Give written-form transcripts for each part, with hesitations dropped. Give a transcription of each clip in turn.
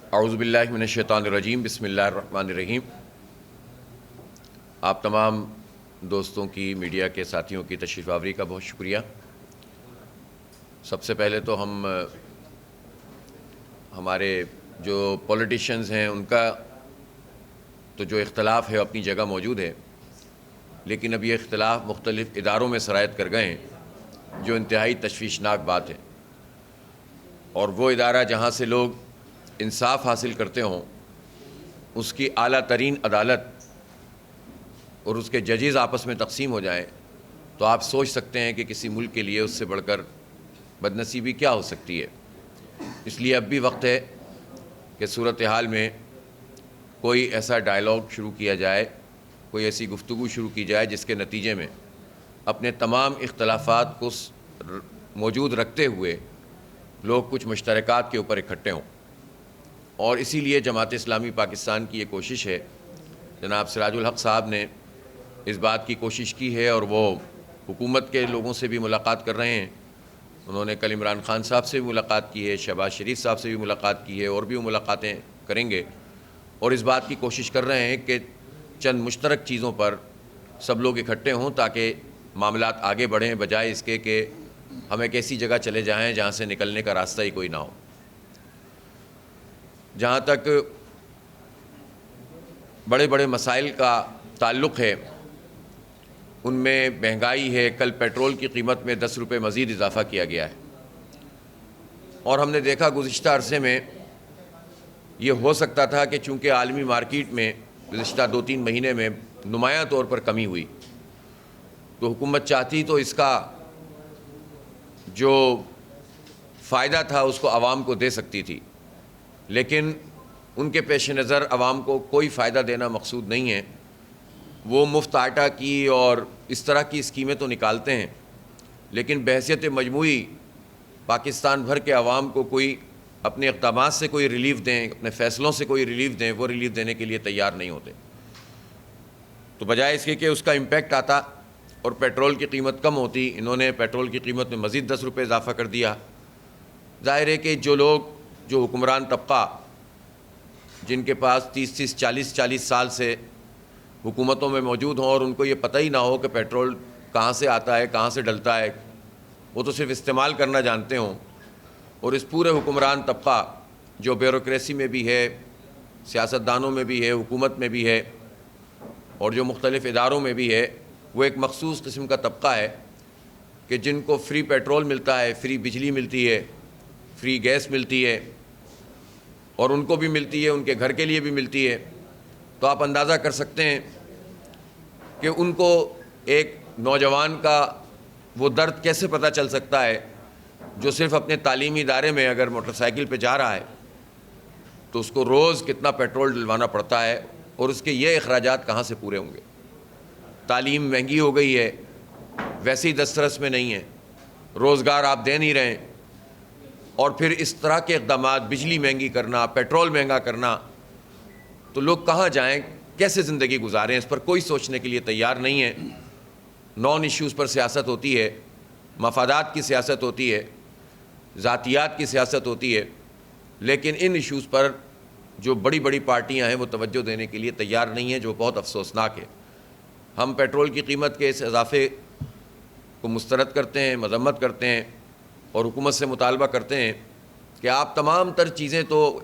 اعوذ باللہ من الشیطان الرجیم، بسم اللہ الرحمن الرحیم۔ آپ تمام دوستوں کی، میڈیا کے ساتھیوں کی تشریف آوری کا بہت شکریہ۔ سب سے پہلے تو ہمارے جو پولیٹیشنز ہیں ان کا تو جو اختلاف ہے اپنی جگہ موجود ہے، لیکن اب یہ اختلاف مختلف اداروں میں سرایت کر گئے ہیں، جو انتہائی تشویشناک بات ہے۔ اور وہ ادارہ جہاں سے لوگ انصاف حاصل کرتے ہوں، اس کی اعلیٰ ترین عدالت اور اس کے ججز آپس میں تقسیم ہو جائیں تو آپ سوچ سکتے ہیں کہ کسی ملک کے لیے اس سے بڑھ کر بدنصیبی کیا ہو سکتی ہے۔ اس لیے اب بھی وقت ہے کہ صورتحال میں کوئی ایسا ڈائلاگ شروع کیا جائے، کوئی ایسی گفتگو شروع کی جائے جس کے نتیجے میں اپنے تمام اختلافات کو موجود رکھتے ہوئے لوگ کچھ مشترکات کے اوپر اکٹھے ہوں۔ اور اسی لیے جماعت اسلامی پاکستان کی یہ کوشش ہے، جناب سراج الحق صاحب نے اس بات کی کوشش کی ہے اور وہ حکومت کے لوگوں سے بھی ملاقات کر رہے ہیں۔ انہوں نے کل عمران خان صاحب سے بھی ملاقات کی ہے، شہباز شریف صاحب سے بھی ملاقات کی ہے، اور بھی وہ ملاقاتیں کریں گے، اور اس بات کی کوشش کر رہے ہیں کہ چند مشترک چیزوں پر سب لوگ اکٹھے ہوں تاکہ معاملات آگے بڑھیں، بجائے اس کے کہ ہم ایک ایسی جگہ چلے جائیں جہاں سے نکلنے کا راستہ ہی کوئی نہ ہو۔ جہاں تک بڑے بڑے مسائل کا تعلق ہے، ان میں مہنگائی ہے۔ کل پیٹرول کی قیمت میں 10 روپے مزید اضافہ کیا گیا ہے، اور ہم نے دیکھا گزشتہ عرصے میں یہ ہو سکتا تھا کہ چونکہ عالمی مارکیٹ میں گزشتہ 2-3 مہینے میں نمایاں طور پر کمی ہوئی، تو حکومت چاہتی تو اس کا جو فائدہ تھا اس کو عوام کو دے سکتی تھی، لیکن ان کے پیش نظر عوام کو کوئی فائدہ دینا مقصود نہیں ہے۔ وہ مفت آٹا کی اور اس طرح کی اسکیمیں تو نکالتے ہیں، لیکن بحیثیت مجموعی پاکستان بھر کے عوام کو کوئی اپنے اقدامات سے کوئی ریلیف دیں، اپنے فیصلوں سے کوئی ریلیف دیں، وہ ریلیف دینے کے لیے تیار نہیں ہوتے۔ تو بجائے اس کے کہ اس کا امپیکٹ آتا اور پیٹرول کی قیمت کم ہوتی، انہوں نے پیٹرول کی قیمت میں مزید 10 روپے اضافہ کر دیا۔ ظاہر ہے کہ جو حکمران طبقہ جن کے پاس 30 40 سال سے حکومتوں میں موجود ہوں اور ان کو یہ پتہ ہی نہ ہو کہ پیٹرول کہاں سے آتا ہے، کہاں سے ڈلتا ہے، وہ تو صرف استعمال کرنا جانتے ہوں، اور اس پورے حکمران طبقہ جو بیوروکریسی میں بھی ہے، سیاستدانوں میں بھی ہے، حکومت میں بھی ہے، اور جو مختلف اداروں میں بھی ہے، وہ ایک مخصوص قسم کا طبقہ ہے کہ جن کو فری پیٹرول ملتا ہے، فری بجلی ملتی ہے، فری گیس ملتی ہے، اور ان کو بھی ملتی ہے، ان کے گھر کے لیے بھی ملتی ہے۔ تو آپ اندازہ کر سکتے ہیں کہ ان کو ایک نوجوان کا وہ درد کیسے پتہ چل سکتا ہے جو صرف اپنے تعلیمی ادارے میں اگر موٹر سائیکل پہ جا رہا ہے تو اس کو روز کتنا پیٹرول ڈلوانا پڑتا ہے، اور اس کے یہ اخراجات کہاں سے پورے ہوں گے۔ تعلیم مہنگی ہو گئی ہے، ویسے ہی دسترس میں نہیں ہے، روزگار آپ دے نہیں رہے، اور پھر اس طرح کے اقدامات، بجلی مہنگی کرنا، پیٹرول مہنگا کرنا، تو لوگ کہاں جائیں، کیسے زندگی گزاریں، اس پر کوئی سوچنے کے لیے تیار نہیں ہے۔ نان ایشوز پر سیاست ہوتی ہے، مفادات کی سیاست ہوتی ہے، ذاتیات کی سیاست ہوتی ہے، لیکن ان ایشوز پر جو بڑی بڑی پارٹیاں ہیں وہ توجہ دینے کے لیے تیار نہیں ہیں، جو بہت افسوسناک ہے۔ ہم پیٹرول کی قیمت کے اس اضافے کو مسترد کرتے ہیں، مذمت کرتے ہیں، اور حکومت سے مطالبہ کرتے ہیں کہ آپ تمام تر چیزیں تو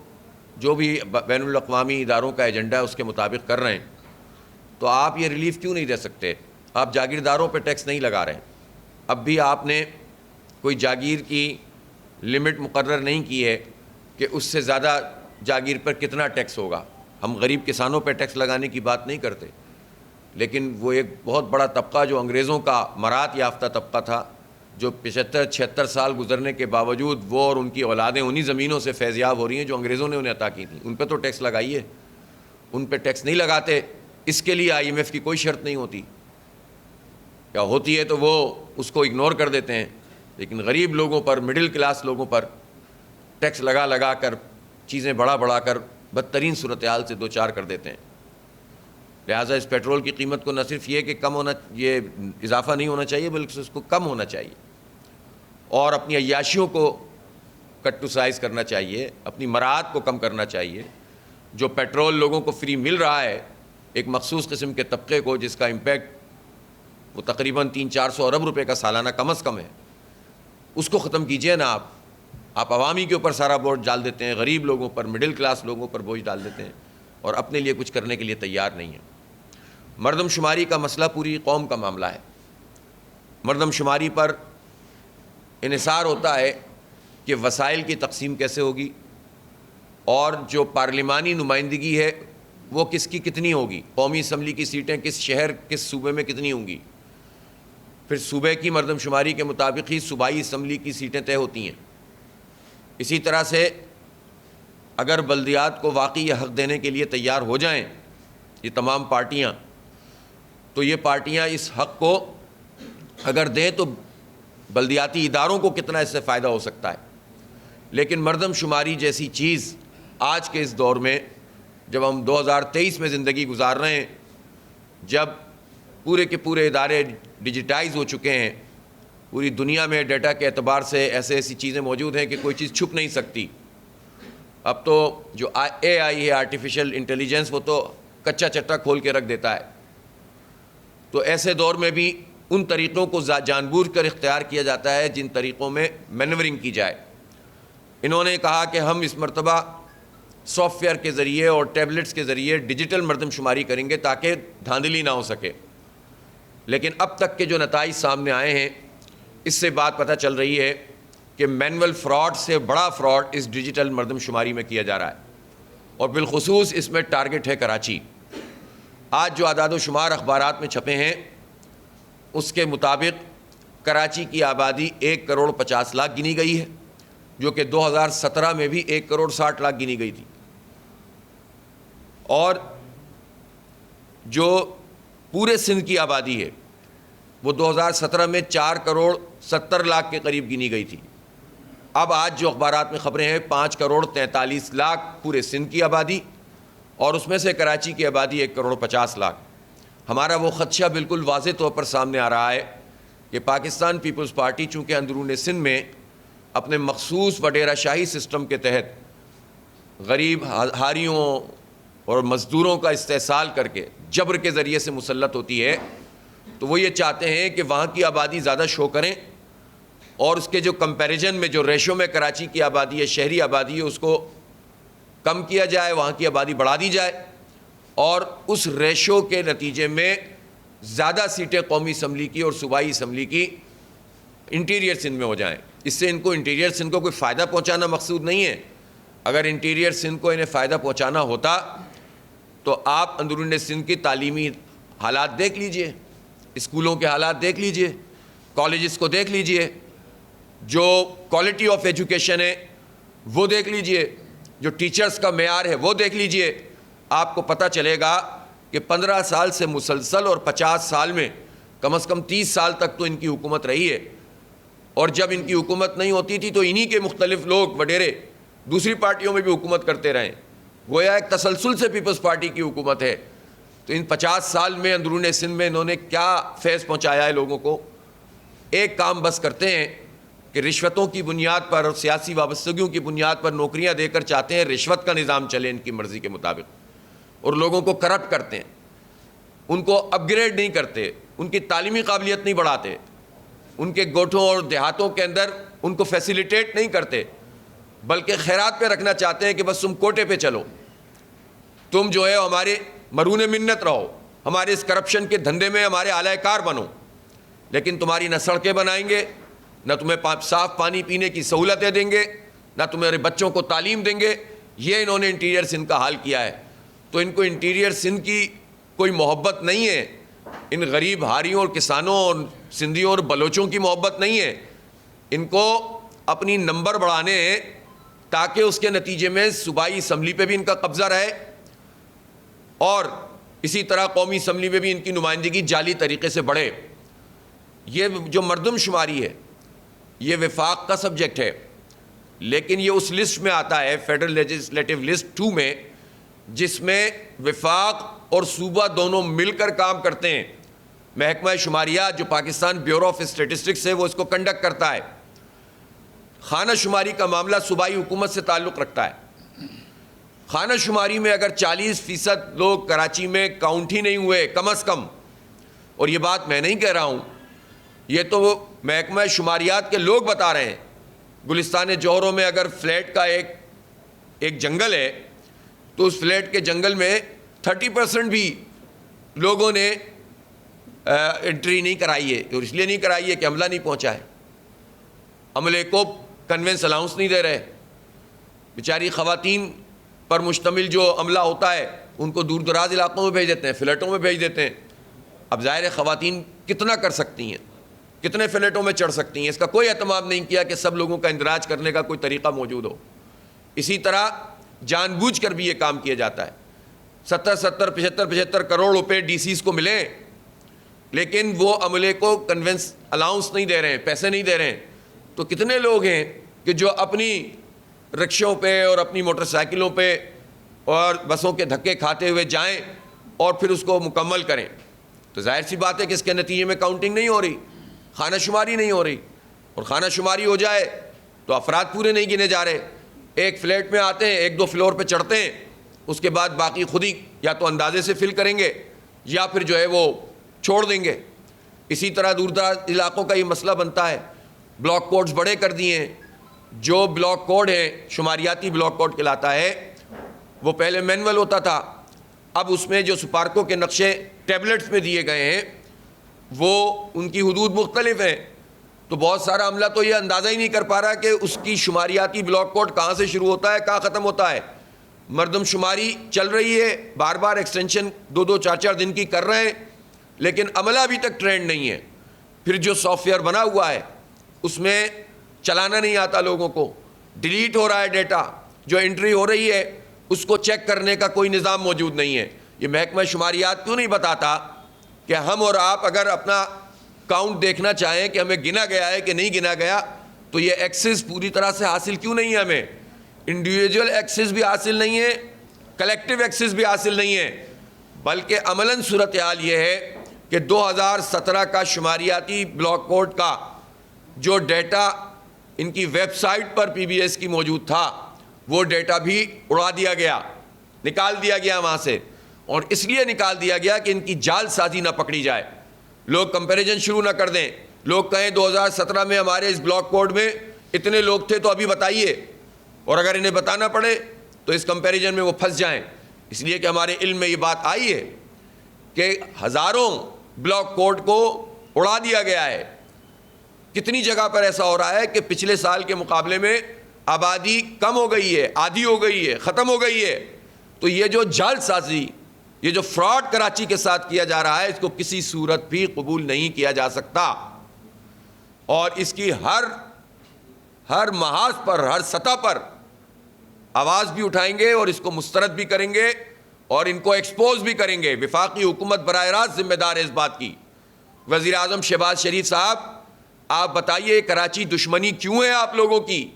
جو بھی بین الاقوامی اداروں کا ایجنڈا ہے اس کے مطابق کر رہے ہیں، تو آپ یہ ریلیف کیوں نہیں دے سکتے؟ آپ جاگیرداروں پہ ٹیکس نہیں لگا رہے ہیں، اب بھی آپ نے کوئی جاگیر کی لمٹ مقرر نہیں کی ہے کہ اس سے زیادہ جاگیر پر کتنا ٹیکس ہوگا۔ ہم غریب کسانوں پہ ٹیکس لگانے کی بات نہیں کرتے، لیکن وہ ایک بہت بڑا طبقہ جو انگریزوں کا مراد یافتہ طبقہ تھا، جو 75-76 سال گزرنے کے باوجود وہ اور ان کی اولادیں انہی زمینوں سے فیضیاب ہو رہی ہیں جو انگریزوں نے انہیں عطا کی تھیں، ان پہ تو ٹیکس لگائیے۔ ان پہ ٹیکس نہیں لگاتے، اس کے لیے IMF کی کوئی شرط نہیں ہوتی، یا ہوتی ہے تو وہ اس کو اگنور کر دیتے ہیں، لیکن غریب لوگوں پر، مڈل کلاس لوگوں پر ٹیکس لگا کر چیزیں بڑھا کر بدترین صورتحال سے دوچار کر دیتے ہیں۔ لہٰذا اس پیٹرول کی قیمت کو نہ صرف یہ کہ یہ اضافہ نہیں ہونا چاہیے، بلکہ اس کو کم ہونا چاہیے، اور اپنی عیاشیوں کو کٹ ٹو سائز کرنا چاہیے، اپنی مراعات کو کم کرنا چاہیے. جو پیٹرول لوگوں کو فری مل رہا ہے ایک مخصوص قسم کے طبقے کو، جس کا امپیکٹ وہ تقریباً 300-400 ارب روپے کا سالانہ کم از کم ہے، اس کو ختم کیجئے نا. آپ عوامی کے اوپر سارا بوجھ ڈال دیتے ہیں، غریب لوگوں پر، مڈل کلاس لوگوں پر بوجھ ڈال دیتے ہیں اور اپنے لیے کچھ کرنے کے لیے تیار نہیں ہیں. مردم شماری کا مسئلہ پوری قوم کا معاملہ ہے. مردم شماری پر انحصار ہوتا ہے کہ وسائل کی تقسیم کیسے ہوگی اور جو پارلیمانی نمائندگی ہے وہ کس کی کتنی ہوگی، قومی اسمبلی کی سیٹیں کس شہر کس صوبے میں کتنی ہوں گی. پھر صوبے کی مردم شماری کے مطابق ہی صوبائی اسمبلی کی سیٹیں طے ہوتی ہیں. اسی طرح سے اگر بلدیات کو واقعی یہ حق دینے کے لیے تیار ہو جائیں یہ تمام پارٹیاں، تو یہ پارٹیاں اس حق کو اگر دیں تو بلدیاتی اداروں کو کتنا اس سے فائدہ ہو سکتا ہے. لیکن مردم شماری جیسی چیز آج کے اس دور میں، جب ہم 2023 میں زندگی گزار رہے ہیں، جب پورے کے پورے ادارے ڈیجیٹائز ہو چکے ہیں، پوری دنیا میں ڈیٹا کے اعتبار سے ایسی چیزیں موجود ہیں کہ کوئی چیز چھپ نہیں سکتی. اب تو جو اے آئی ہے، آرٹیفیشل انٹیلیجنس، وہ تو کچا چٹا کھول کے رکھ دیتا ہے. تو ایسے دور میں بھی ان طریقوں کو جان بوجھ کر اختیار کیا جاتا ہے جن طریقوں میں مینورنگ کی جائے. انہوں نے کہا کہ ہم اس مرتبہ سافٹ ویئر کے ذریعے اور ٹیبلٹس کے ذریعے ڈیجیٹل مردم شماری کریں گے تاکہ دھاندلی نہ ہو سکے. لیکن اب تک کے جو نتائج سامنے آئے ہیں اس سے بات پتہ چل رہی ہے کہ مینول فراڈ سے بڑا فراڈ اس ڈیجیٹل مردم شماری میں کیا جا رہا ہے، اور بالخصوص اس میں ٹارگٹ ہے کراچی. آج جو اعداد و شمار اخبارات میں چھپے ہیں اس کے مطابق کراچی کی آبادی 1,50,00,000 گنی گئی ہے، جو کہ 2017 میں بھی 1,60,00,000 گنی گئی تھی. اور جو پورے سندھ کی آبادی ہے وہ 2017 میں 4,70,00,000 کے قریب گنی گئی تھی. اب آج جو اخبارات میں خبریں ہیں 5,43,00,000 پورے سندھ کی آبادی، اور اس میں سے کراچی کی آبادی 1,50,00,000. ہمارا وہ خدشہ بالکل واضح طور پر سامنے آ رہا ہے کہ پاکستان پیپلز پارٹی چونکہ اندرون سندھ میں اپنے مخصوص وڈیرہ شاہی سسٹم کے تحت غریب ہاریوں اور مزدوروں کا استحصال کر کے جبر کے ذریعے سے مسلط ہوتی ہے، تو وہ یہ چاہتے ہیں کہ وہاں کی آبادی زیادہ شو کریں اور اس کے جو کمپیریزن میں جو ریشو میں کراچی کی آبادی ہے، شہری آبادی ہے، اس کو کم کیا جائے، وہاں کی آبادی بڑھا دی جائے، اور اس ریشو کے نتیجے میں زیادہ سیٹیں قومی اسمبلی کی اور صوبائی اسمبلی کی انٹیریئر سندھ میں ہو جائیں. اس سے ان کو انٹیریئر سندھ کو کوئی فائدہ پہنچانا مقصود نہیں ہے. اگر انٹیریئر سندھ کو انہیں فائدہ پہنچانا ہوتا تو آپ اندرون سندھ کی تعلیمی حالات دیکھ لیجئے، اسکولوں کے حالات دیکھ لیجئے، کالجز کو دیکھ لیجئے، جو کوالٹی آف ایجوکیشن ہے وہ دیکھ لیجئے، جو ٹیچرز کا معیار ہے وہ دیکھ لیجئے. آپ کو پتہ چلے گا کہ 15 سال سے مسلسل اور 50 سال میں کم از کم 30 سال تک تو ان کی حکومت رہی ہے. اور جب ان کی حکومت نہیں ہوتی تھی تو انہی کے مختلف لوگ وڈیرے دوسری پارٹیوں میں بھی حکومت کرتے رہے. گویا ایک تسلسل سے پیپلز پارٹی کی حکومت ہے. تو ان 50 سال میں اندرون سندھ میں انہوں نے کیا فیض پہنچایا ہے لوگوں کو؟ ایک کام بس کرتے ہیں کہ رشوتوں کی بنیاد پر اور سیاسی وابستگیوں کی بنیاد پر نوکریاں دے کر چاہتے ہیں رشوت کا نظام چلے ان کی مرضی کے مطابق، اور لوگوں کو کرپٹ کرتے ہیں، ان کو اپ گریڈ نہیں کرتے، ان کی تعلیمی قابلیت نہیں بڑھاتے، ان کے گوٹھوں اور دیہاتوں کے اندر ان کو فیسیلیٹیٹ نہیں کرتے، بلکہ خیرات پہ رکھنا چاہتے ہیں کہ بس تم کوٹے پہ چلو، تم جو ہے ہمارے مرہون منت رہو، ہمارے اس کرپشن کے دھندے میں ہمارے اعلی کار بنو. لیکن تمہاری نہ سڑکیں بنائیں گے، نہ تمہیں صاف پانی پینے کی سہولتیں دیں گے، نہ تمہارے بچوں کو تعلیم دیں گے. یہ انہوں نے انٹیریئر سندھ کا حال کیا ہے. تو ان کو انٹیریئر سندھ کی کوئی محبت نہیں ہے، ان غریب ہاریوں اور کسانوں اور سندھیوں اور بلوچوں کی محبت نہیں ہے. ان کو اپنی نمبر بڑھانے ہیں تاکہ اس کے نتیجے میں صوبائی اسمبلی پہ بھی ان کا قبضہ رہے، اور اسی طرح قومی اسمبلی میں بھی ان کی نمائندگی جعلی طریقے سے بڑھے. یہ جو مردم شماری ہے یہ وفاق کا سبجیکٹ ہے، لیکن یہ اس لسٹ میں آتا ہے فیڈرل لیجسلیٹو لسٹ 2 میں، جس میں وفاق اور صوبہ دونوں مل کر کام کرتے ہیں. محکمہ شماریات جو پاکستان بیورو آف اسٹیٹسٹکس ہے وہ اس کو کنڈکٹ کرتا ہے. خانہ شماری کا معاملہ صوبائی حکومت سے تعلق رکھتا ہے. خانہ شماری میں اگر 40% لوگ کراچی میں کاؤنٹ ہی نہیں ہوئے کم از کم، اور یہ بات میں نہیں کہہ رہا ہوں، یہ تو محکمہ شماریات کے لوگ بتا رہے ہیں. گلستان جوہروں میں اگر فلیٹ کا ایک جنگل ہے تو اس فلیٹ کے جنگل میں 30% بھی لوگوں نے انٹری نہیں کرائی ہے. اور اس لیے نہیں کرائی ہے کہ عملہ نہیں پہنچا ہے، عملے کو کنوینس الاؤنس نہیں دے رہے. بیچاری خواتین پر مشتمل جو عملہ ہوتا ہے ان کو دور دراز علاقوں میں بھیج دیتے ہیں، فلیٹوں میں بھیج دیتے ہیں. اب ظاہر ہے خواتین کتنا کر سکتی ہیں، کتنے فلیٹوں میں چڑھ سکتی ہیں، اس کا کوئی اہتمام نہیں کیا کہ سب لوگوں کا اندراج کرنے کا کوئی طریقہ موجود ہو. اسی طرح جان بوجھ کر بھی یہ کام کیا جاتا ہے. 75 کروڑ روپے ڈی سیز کو ملے لیکن وہ عملے کو کنوینس الاؤنس نہیں دے رہے ہیں، پیسے نہیں دے رہے ہیں. تو کتنے لوگ ہیں کہ جو اپنی رکشوں پہ اور اپنی موٹر سائیکلوں پہ اور بسوں کے دھکے کھاتے ہوئے جائیں اور پھر اس کو مکمل کریں. تو ظاہر سی بات ہے کہ اس کے نتیجے میں کاؤنٹنگ نہیں ہو رہی، خانہ شماری نہیں ہو رہی. اور خانہ شماری ہو جائے تو افراد پورے نہیں گنے جا رہے. ایک فلیٹ میں آتے ہیں، 1-2 فلور پہ چڑھتے ہیں، اس کے بعد باقی خود ہی یا تو اندازے سے فل کریں گے یا پھر جو ہے وہ چھوڑ دیں گے. اسی طرح دور دراز علاقوں کا یہ مسئلہ بنتا ہے. بلاک کوڈز بڑے کر دیے ہیں. جو بلاک کوڈ ہے شماریاتی بلاک کوڈ کہلاتا ہے، وہ پہلے مینول ہوتا تھا، اب اس میں جو سپارکوں کے نقشے ٹیبلٹس میں دیے گئے ہیں وہ ان کی حدود مختلف ہیں. تو بہت سارا عملہ تو یہ اندازہ ہی نہیں کر پا رہا کہ اس کی شماریاتی بلاک کوڈ کہاں سے شروع ہوتا ہے کہاں ختم ہوتا ہے. مردم شماری چل رہی ہے، بار بار ایکسٹینشن 2-2 4-4 دن کی کر رہے ہیں لیکن عملہ ابھی تک ٹرینڈ نہیں ہے. پھر جو سافٹ ویئر بنا ہوا ہے اس میں چلانا نہیں آتا لوگوں کو، ڈیلیٹ ہو رہا ہے ڈیٹا، جو انٹری ہو رہی ہے اس کو چیک کرنے کا کوئی نظام موجود نہیں ہے. یہ محکمہ شماریات کیوں نہیں بتاتا کہ ہم اور آپ اگر اپنا کاؤنٹ دیکھنا چاہیں کہ ہمیں گنا گیا ہے کہ نہیں گنا گیا تو یہ ایکسس پوری طرح سے حاصل کیوں نہیں ہے؟ ہمیں انڈیویجول ایکسس بھی حاصل نہیں ہے، کلیکٹیو ایکسس بھی حاصل نہیں ہے. بلکہ عملاً صورتحال یہ ہے کہ 2017 کا شماریاتی بلاک کوڈ کا جو ڈیٹا ان کی ویب سائٹ پر پی بی ایس کی موجود تھا وہ ڈیٹا بھی اڑا دیا گیا، نکال دیا گیا وہاں سے. اور اس لیے نکال دیا گیا کہ ان کی جال سازی نہ پکڑی جائے، لوگ کمپیریزن شروع نہ کر دیں. لوگ کہیں 2017 میں ہمارے اس بلاک کوڈ میں اتنے لوگ تھے تو ابھی بتائیے، اور اگر انہیں بتانا پڑے تو اس کمپیریزن میں وہ پھنس جائیں. اس لیے کہ ہمارے علم میں یہ بات آئی ہے کہ ہزاروں بلاک کوڈ کو اڑا دیا گیا ہے. کتنی جگہ پر ایسا ہو رہا ہے کہ پچھلے سال کے مقابلے میں آبادی کم ہو گئی ہے، آدھی ہو گئی ہے، ختم ہو گئی ہے. تو یہ جو جال سازی، یہ جو فراڈ کراچی کے ساتھ کیا جا رہا ہے، اس کو کسی صورت بھی قبول نہیں کیا جا سکتا. اور اس کی ہر محاذ پر، ہر سطح پر آواز بھی اٹھائیں گے اور اس کو مسترد بھی کریں گے اور ان کو ایکسپوز بھی کریں گے. وفاقی حکومت براہ راست ذمہ دار ہے اس بات کی. وزیر اعظم شہباز شریف صاحب، آپ بتائیے کراچی دشمنی کیوں ہے آپ لوگوں کی؟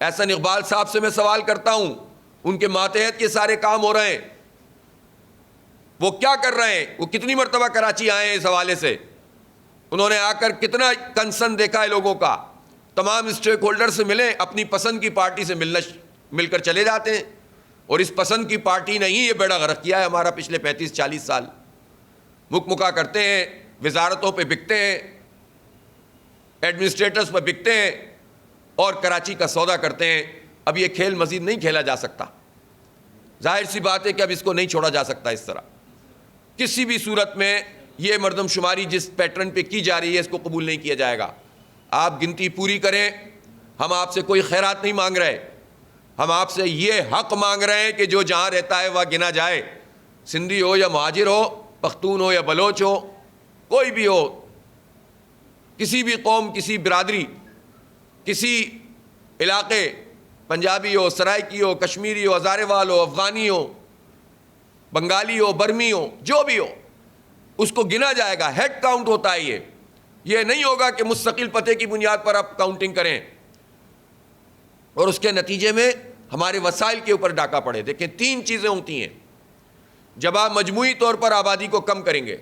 احسن اقبال صاحب سے میں سوال کرتا ہوں، ان کے ماتحت یہ سارے کام ہو رہے ہیں، وہ کیا کر رہے ہیں؟ وہ کتنی مرتبہ کراچی آئے ہیں اس حوالے سے؟ انہوں نے آ کر کتنا کنسرن دیکھا ہے لوگوں کا؟ تمام اسٹیک ہولڈر سے ملیں، اپنی پسند کی پارٹی سے مل کر چلے جاتے ہیں. اور اس پسند کی پارٹی نے ہی یہ بیڑا غرق کیا ہے ہمارا پچھلے 35-40 سال. مکا کرتے ہیں، وزارتوں پہ بکتے ہیں، ایڈمنسٹریٹرز پہ بکتے ہیں اور کراچی کا سودا کرتے ہیں. اب یہ کھیل مزید نہیں کھیلا جا سکتا. ظاہر سی بات ہے کہ اب اس کو نہیں چھوڑا جا سکتا. اس طرح کسی بھی صورت میں یہ مردم شماری جس پیٹرن پہ کی جا رہی ہے اس کو قبول نہیں کیا جائے گا. آپ گنتی پوری کریں، ہم آپ سے کوئی خیرات نہیں مانگ رہے، ہم آپ سے یہ حق مانگ رہے ہیں کہ جو جہاں رہتا ہے وہاں گنا جائے. سندھی ہو یا مہاجر ہو، پختون ہو یا بلوچ ہو، کوئی بھی ہو، کسی بھی قوم، کسی برادری، کسی علاقے، پنجابی ہو، سرائکی ہو، کشمیری ہو، ہزارے وال ہو، افغانی ہو، بنگالی ہو، برمی ہو، جو بھی ہو، اس کو گنا جائے گا. ہیڈ کاؤنٹ ہوتا ہے. یہ نہیں ہوگا کہ مستقل پتے کی بنیاد پر آپ کاؤنٹنگ کریں اور اس کے نتیجے میں ہمارے وسائل کے اوپر ڈاکہ پڑے. دیکھیں 3 چیزیں ہوتی ہیں. جب آپ مجموعی طور پر آبادی کو کم کریں گے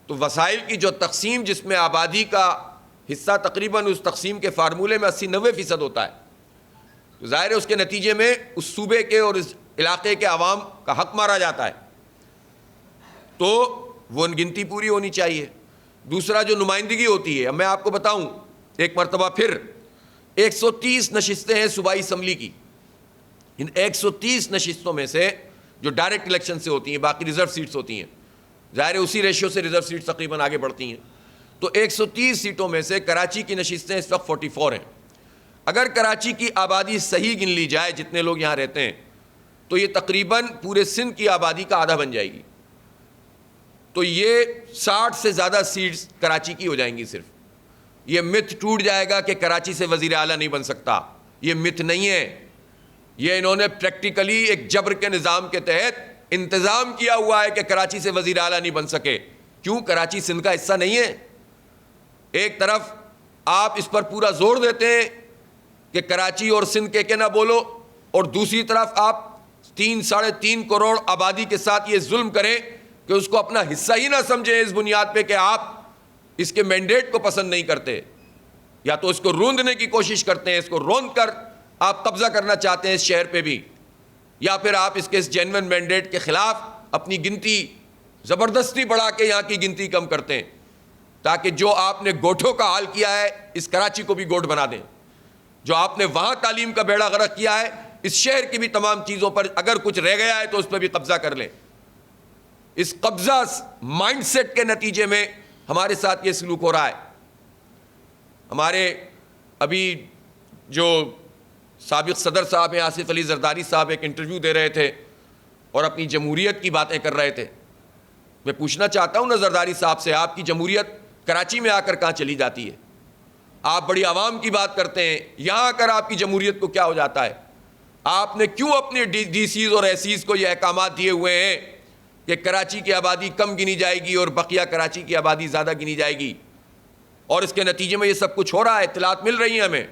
تو وسائل کی جو تقسیم، جس میں آبادی کا حصہ تقریباً اس تقسیم کے فارمولے میں 80-90% ہوتا ہے. تو ظاہر ہے اس کے نتیجے میں اس صوبے کے اور اس علاقے کے عوام کا حق مارا جاتا ہے. تو وہ گنتی پوری ہونی چاہیے. دوسرا جو نمائندگی ہوتی ہے، اب میں آپ کو بتاؤں ایک مرتبہ پھر 130 نشستیں ہیں صوبائی اسمبلی کی. ان 130 نشستوں میں سے جو ڈائریکٹ الیکشن سے ہوتی ہیں، باقی ریزرو سیٹس ہوتی ہیں، ظاہر ہے اسی ریشیو سے ریزرو سیٹس تقریباً آگے بڑھتی ہیں. تو 130 سیٹوں میں سے کراچی کی نشستیں اس وقت 44 ہیں. اگر کراچی کی آبادی صحیح گن لی جائے جتنے لوگ یہاں رہتے ہیں تو یہ تقریباً پورے سندھ کی آبادی کا آدھا بن جائے گی. تو یہ 60 سے زیادہ سیٹس کراچی کی ہو جائیں گی. صرف یہ مت ٹوٹ جائے گا کہ کراچی سے وزیر اعلیٰ نہیں بن سکتا. یہ مت نہیں ہے، یہ انہوں نے پریکٹیکلی ایک جبر کے نظام کے تحت انتظام کیا ہوا ہے کہ کراچی سے وزیر اعلیٰ نہیں بن سکے. کیوں؟ کراچی سندھ کا حصہ نہیں ہے. ایک طرف آپ اس پر پورا زور دیتے ہیں کہ کراچی اور سندھ کے نہ بولو، اور دوسری طرف آپ 3-3.5 کروڑ آبادی کے ساتھ یہ ظلم کریں کہ اس کو اپنا حصہ ہی نہ سمجھیں اس بنیاد پہ کہ آپ اس کے مینڈیٹ کو پسند نہیں کرتے، یا تو اس کو روندنے کی کوشش کرتے ہیں، اس کو روند کر آپ قبضہ کرنا چاہتے ہیں اس شہر پہ بھی، یا پھر آپ اس کے اس جینوئن مینڈیٹ کے خلاف اپنی گنتی زبردستی بڑھا کے یہاں کی گنتی کم کرتے ہیں تاکہ جو آپ نے گوٹھوں کا حال کیا ہے اس کراچی کو بھی گوٹھ بنا دیں. جو آپ نے وہاں تعلیم کا بیڑا غرق کیا ہے اس شہر کی بھی تمام چیزوں پر اگر کچھ رہ گیا ہے تو اس پہ بھی قبضہ کر لیں. اس قبضہ مائنڈ سیٹ کے نتیجے میں ہمارے ساتھ یہ سلوک ہو رہا ہے. ہمارے ابھی جو سابق صدر صاحب ہیں آصف علی زرداری صاحب ایک انٹرویو دے رہے تھے اور اپنی جمہوریت کی باتیں کر رہے تھے. میں پوچھنا چاہتا ہوں نا زرداری صاحب سے، آپ کی جمہوریت کراچی میں آ کر کہاں چلی جاتی ہے؟ آپ بڑی عوام کی بات کرتے ہیں، یہاں آ کر آپ کی جمہوریت کو کیا ہو جاتا ہے؟ آپ نے کیوں اپنے ڈی سیز اور ایس سیز کو یہ احکامات دیے ہوئے ہیں کہ کراچی کی آبادی کم گنی جائے گی اور بقیہ کراچی کی آبادی زیادہ گنی جائے گی، اور اس کے نتیجے میں یہ سب کچھ ہو رہا ہے، اطلاعات مل رہی ہیں ہمیں.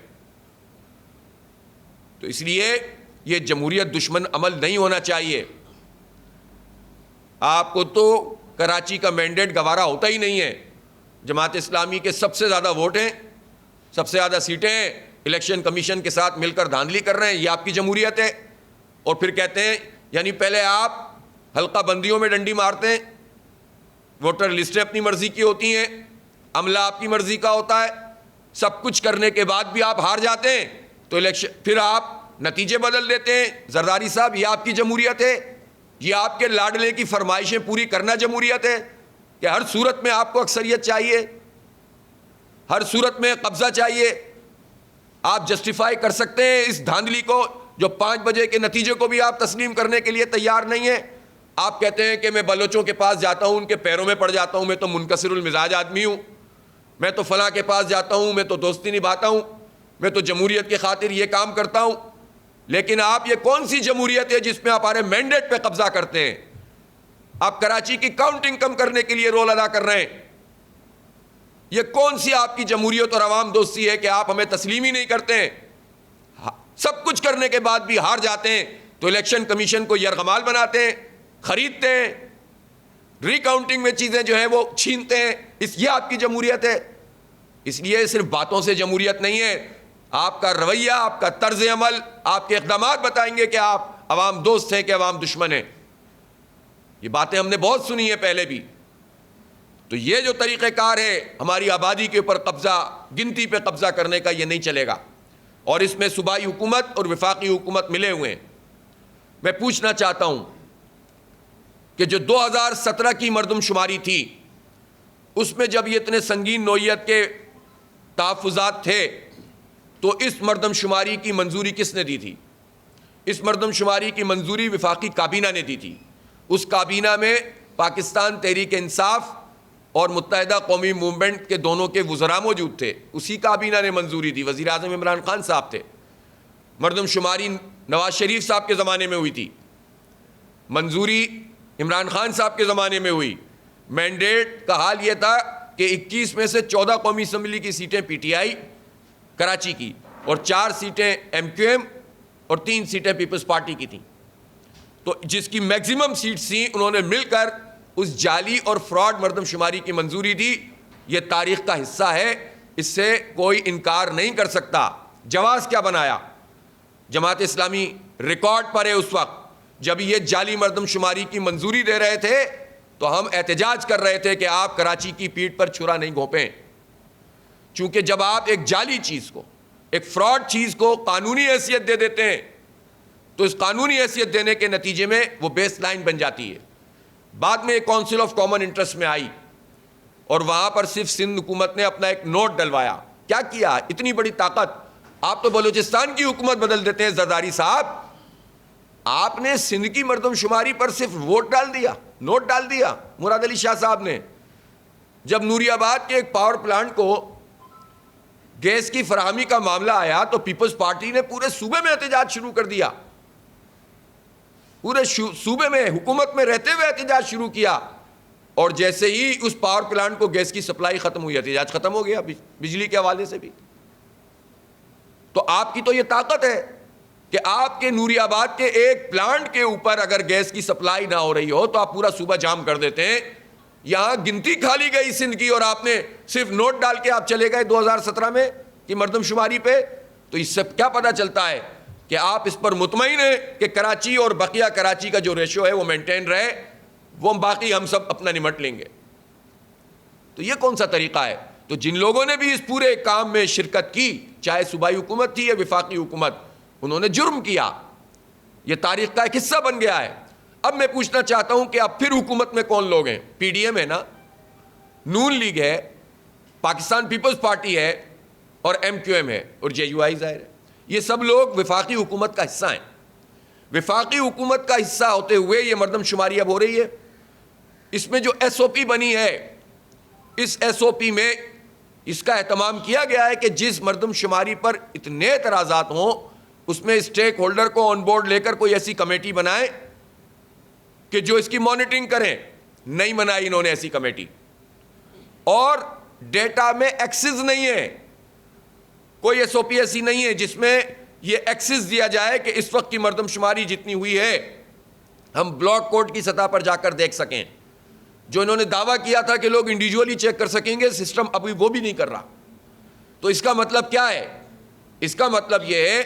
تو اس لیے یہ جمہوریت دشمن عمل نہیں ہونا چاہیے. آپ کو تو کراچی کا مینڈیٹ گوارا ہوتا ہی نہیں ہے. جماعت اسلامی کے سب سے زیادہ ووٹ ہیں، سب سے زیادہ سیٹیں ہیں، الیکشن کمیشن کے ساتھ مل کر دھاندلی کر رہے ہیں، یہ آپ کی جمہوریت ہے. اور پھر کہتے ہیں یعنی پہلے آپ حلقہ بندیوں میں ڈنڈی مارتے ہیں، ووٹر لسٹیں اپنی مرضی کی ہوتی ہیں، عملہ آپ کی مرضی کا ہوتا ہے، سب کچھ کرنے کے بعد بھی آپ ہار جاتے ہیں تو الیکشن پھر آپ نتیجے بدل دیتے ہیں. زرداری صاحب یہ آپ کی جمہوریت ہے؟ یہ آپ کے لاڈلے کی فرمائشیں پوری کرنا جمہوریت ہے کہ ہر صورت میں آپ کو اکثریت چاہیے، ہر صورت میں قبضہ چاہیے؟ آپ جسٹیفائی کر سکتے ہیں اس دھاندلی کو جو 5 بجے کے نتیجے کو بھی آپ تسلیم کرنے کے لیے تیار نہیں ہیں؟ آپ کہتے ہیں کہ میں بلوچوں کے پاس جاتا ہوں ان کے پیروں میں پڑ جاتا ہوں، میں تو منکسر المزاج آدمی ہوں، میں تو فلاں کے پاس جاتا ہوں، میں تو دوستی نبھاتا ہوں، میں تو جمہوریت کی خاطر یہ کام کرتا ہوں. لیکن آپ یہ کون سی جمہوریت ہے جس میں آپ ہمارے مینڈیٹ پہ قبضہ کرتے ہیں؟ آپ کراچی کی کاؤنٹنگ کم کرنے کے لیے رول ادا کر رہے ہیں. یہ کون سی آپ کی جمہوریت اور عوام دوستی ہے کہ آپ ہمیں تسلیم ہی نہیں کرتے ہیں؟ سب کچھ کرنے کے بعد بھی ہار جاتے ہیں تو الیکشن کمیشن کو یرغمال بناتے ہیں، خریدتے ہیں، ری کاؤنٹنگ میں چیزیں جو ہیں وہ چھینتے ہیں. یہ آپ کی جمہوریت ہے. اس لیے صرف باتوں سے جمہوریت نہیں ہے، آپ کا رویہ، آپ کا طرز عمل، آپ کے اقدامات بتائیں گے کہ آپ عوام دوست ہیں کہ عوام دشمن ہیں. یہ باتیں ہم نے بہت سنی ہیں پہلے بھی. تو یہ جو طریقہ کار ہے ہماری آبادی کے اوپر قبضہ، گنتی پہ قبضہ کرنے کا، یہ نہیں چلے گا. اور اس میں صوبائی حکومت اور وفاقی حکومت ملے ہوئے ہیں. میں پوچھنا چاہتا ہوں کہ جو 2017 کی مردم شماری تھی اس میں جب یہ اتنے سنگین نوعیت کے تحفظات تھے تو اس مردم شماری کی منظوری کس نے دی تھی؟ اس مردم شماری کی منظوری وفاقی کابینہ نے دی تھی. اس کابینہ میں پاکستان تحریک انصاف اور متحدہ قومی موومنٹ کے دونوں کے وزراء موجود تھے. اسی کابینہ نے منظوری دی. وزیر اعظم عمران خان صاحب تھے. مردم شماری نواز شریف صاحب کے زمانے میں ہوئی تھی، منظوری عمران خان صاحب کے زمانے میں ہوئی. مینڈیٹ کا حال یہ تھا کہ 21 میں سے 14 قومی اسمبلی کی سیٹیں پی ٹی آئی کراچی کی، اور 4 سیٹیں ایم کیو ایم اور 3 سیٹیں پیپلز پارٹی کی تھیں. تو جس کی میکزیمم سیٹس تھیں انہوں نے مل کر اس جعلی اور فراڈ مردم شماری کی منظوری دی. یہ تاریخ کا حصہ ہے اس سے کوئی انکار نہیں کر سکتا. جواز کیا بنایا؟ جماعت اسلامی ریکارڈ پر ہے. اس وقت جب یہ جعلی مردم شماری کی منظوری دے رہے تھے تو ہم احتجاج کر رہے تھے کہ آپ کراچی کی پیٹھ پر چھرا نہیں گھونپیں. چونکہ جب آپ ایک جعلی چیز کو, ایک فراڈ چیز کو قانونی حیثیت دے دیتے ہیں تو اس قانونی حیثیت دینے کے نتیجے میں وہ بیس لائن بن جاتی ہے. بعد میں ایک کونسل آف کامن انٹرسٹ میں آئی اور وہاں پر صرف سندھ حکومت نے اپنا ایک نوٹ ڈلوایا. کیا کیا؟ اتنی بڑی طاقت. آپ تو بلوچستان کی حکومت بدل دیتے ہیں زرداری صاحب. آپ نے سندھ کی مردم شماری پر صرف ووٹ ڈال دیا, نوٹ ڈال دیا مراد علی شاہ صاحب نے. جب نوری آباد کے ایک پاور پلانٹ کو گیس کی فراہمی کا معاملہ آیا تو پیپلز پارٹی نے پورے صوبے میں احتجاج شروع کر دیا. پورے صوبے میں حکومت میں رہتے ہوئے احتجاج شروع کیا, اور جیسے ہی اس پاور پلانٹ کو گیس کی سپلائی ختم ہوئی احتجاج ختم ہو گیا بجلی کے حوالے سے بھی. تو آپ کی تو یہ طاقت ہے کہ آپ کے نوری آباد کے ایک پلانٹ کے اوپر اگر گیس کی سپلائی نہ ہو رہی ہو تو آپ پورا صوبہ جام کر دیتے ہیں. یہاں گنتی کھا لی گئی سندھ کی اور آپ نے صرف نوٹ ڈال کے آپ چلے گئے 2017 میں کی مردم شماری پہ. تو اس سے کیا پتہ چلتا ہے کہ آپ اس پر مطمئن ہیں کہ کراچی اور بقیہ کراچی کا جو ریشو ہے وہ مینٹین رہے, وہ باقی ہم سب اپنا نمٹ لیں گے. تو یہ کون سا طریقہ ہے؟ تو جن لوگوں نے بھی اس پورے کام میں شرکت کی, چاہے صوبائی حکومت تھی یا وفاقی حکومت, انہوں نے جرم کیا. یہ تاریخ کا ایک حصہ بن گیا ہے. اب میں پوچھنا چاہتا ہوں کہ اب پھر حکومت میں کون لوگ ہیں؟ پی ڈی ایم ہے نا, نون لیگ ہے, پاکستان پیپلز پارٹی ہے, اور ایم کیو ایم ہے, اور جے یو آئی ظاہر ہے. یہ سب لوگ وفاقی حکومت کا حصہ ہیں. وفاقی حکومت کا حصہ ہوتے ہوئے یہ مردم شماری اب ہو رہی ہے. اس میں جو ایس او پی بنی ہے, اس ایس او پی میں اس کا اہتمام کیا گیا ہے کہ جس مردم شماری پر اتنے اعتراضات ہوں اس میں اسٹیک ہولڈر کو آن بورڈ لے کر کوئی ایسی کمیٹی بنائے کہ جو اس کی مانیٹرنگ کریں. نہیں بنائی انہوں نے ایسی کمیٹی, اور ڈیٹا میں ایکسس نہیں ہے. کوئی ایس او پی ایسی نہیں ہے جس میں یہ ایکسس دیا جائے کہ اس وقت کی مردم شماری جتنی ہوئی ہے ہم بلاک کوڈ کی سطح پر جا کر دیکھ سکیں. جو انہوں نے دعویٰ کیا تھا کہ لوگ انڈیویجولی چیک کر سکیں گے, سسٹم ابھی وہ بھی نہیں کر رہا. تو اس کا مطلب کیا ہے؟ اس کا مطلب یہ ہے